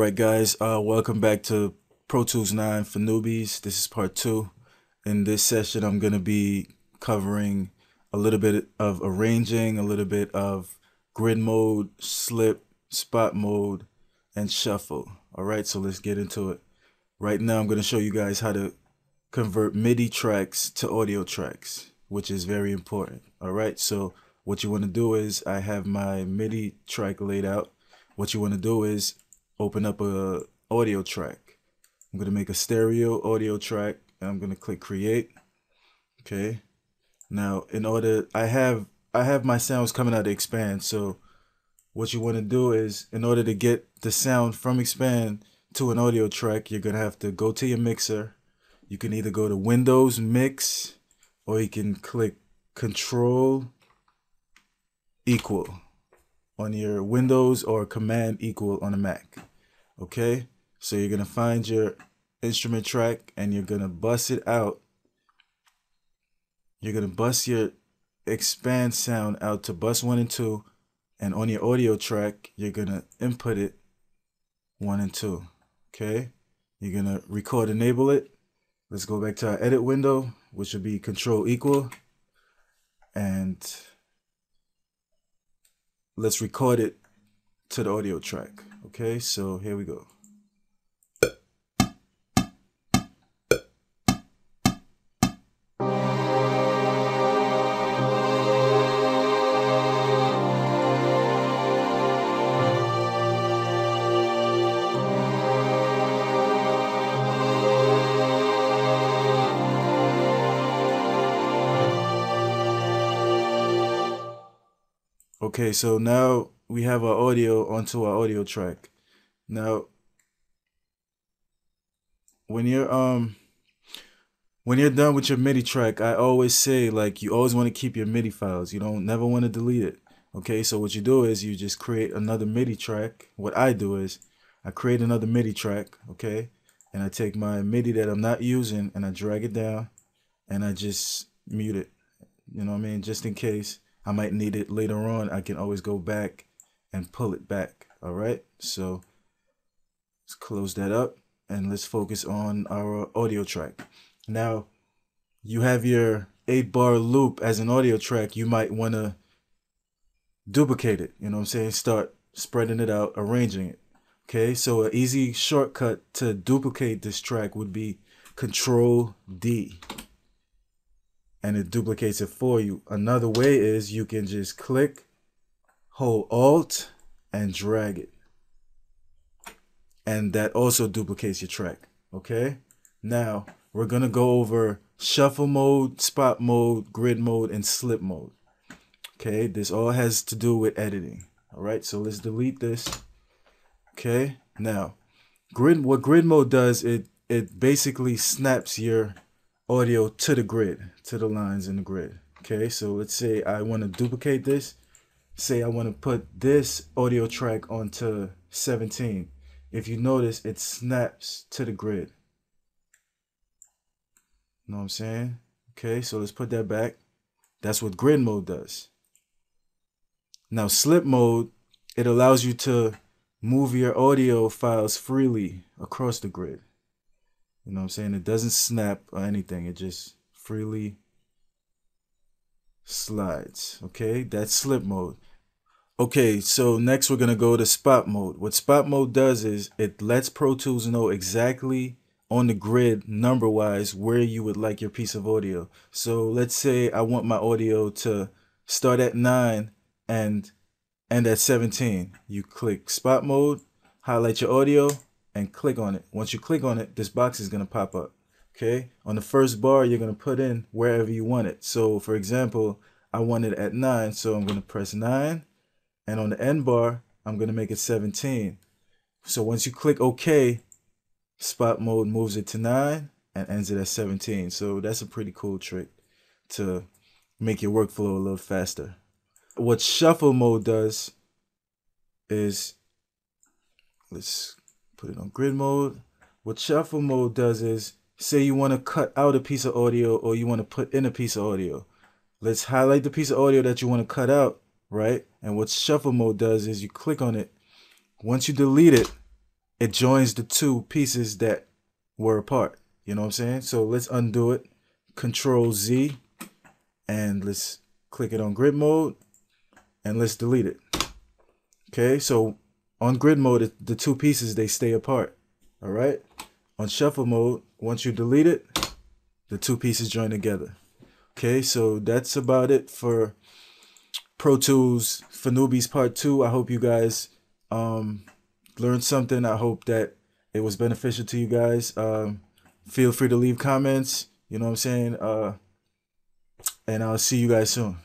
Alright guys, welcome back to Pro Tools 9 for Newbies. This is part 2. In this session I'm going to be covering a little bit of arranging, a little bit of grid mode, slip, spot mode, and shuffle. Alright, so let's get into it. Right now I'm going to show you guys how to convert MIDI tracks to audio tracks, which is very important. Alright, so what you want to do is, I have my MIDI track laid out. What you want to do is open up a audio track. I'm going to make a stereo audio track and I'm going to click create. Okay. Now I have my sounds coming out of Expand. So what you want to do is, in order to get the sound from Expand to an audio track, you're going to have to go to your mixer. You can either go to Windows Mix, or you can click Control equal on your Windows, or Command equal on a Mac. Okay, so you're gonna find your instrument track and you're gonna bust it out. You're gonna bust your Expand sound out to bus 1 and 2, and on your audio track you're gonna input it 1 and 2. Okay, you're gonna record enable it. Let's go back to our edit window, which would be Control equal, and let's record it to the audio track. Okay, so here we go. Okay, so now we have our audio onto our audio track. Now, when you're done with your MIDI track, I always say, like, you always want to keep your MIDI files. You don't never want to delete it. Okay, so what you do is you just create another MIDI track. What I do is I create another MIDI track, okay, and I take my MIDI that I'm not using and I drag it down and I just mute it. You know what I mean? Just in case I might need it later on, I can always go back and pull it back. All right, so let's close that up and let's focus on our audio track. Now, you have your 8-bar loop as an audio track. You might want to duplicate it. You know what I'm saying? Start spreading it out, arranging it. Okay, so an easy shortcut to duplicate this track would be Control D, and it duplicates it for you. Another way is you can just click, hold Alt, and drag it. And that also duplicates your track. Okay? Now, we're going to go over shuffle mode, spot mode, grid mode, and slip mode. Okay? This all has to do with editing. Alright, so let's delete this. Okay? Now, what grid mode does, it basically snaps your audio to the grid, to the lines in the grid. Okay, so let's say I want to duplicate this. Say I want to put this audio track onto 17. If you notice, it snaps to the grid. Know what I'm saying? Okay, so let's put that back. That's what grid mode does. Now, slip mode, it allows you to move your audio files freely across the grid. You know what I'm saying? It doesn't snap or anything. It just freely slides. Okay, that's slip mode. Okay, so next we're going to go to spot mode. What spot mode does is it lets Pro Tools know exactly on the grid, number-wise, where you would like your piece of audio. So let's say I want my audio to start at 9 and end at 17. You click spot mode, highlight your audio, and click on it. Once you click on it, this box is going to pop up. Okay, on the first bar, you're going to put in wherever you want it. So for example, I want it at 9, so I'm going to press 9, and on the end bar, I'm going to make it 17. So once you click OK, spot mode moves it to 9 and ends it at 17. So that's a pretty cool trick to make your workflow a little faster. What shuffle mode does is, let's put it on grid mode. What shuffle mode does is, say you want to cut out a piece of audio or you want to put in a piece of audio. Let's highlight the piece of audio that you want to cut out, right? And what shuffle mode does is you click on it. Once you delete it, it joins the two pieces that were apart. You know what I'm saying? So let's undo it. Control Z, and let's click it on grid mode, and let's delete it. Okay, so on grid mode, the two pieces, they stay apart. All right. On shuffle mode, once you delete it, the two pieces join together. Okay, so that's about it for Pro Tools for Newbies Part 2. I hope you guys learned something. I hope that it was beneficial to you guys. Feel free to leave comments. You know what I'm saying? And I'll see you guys soon.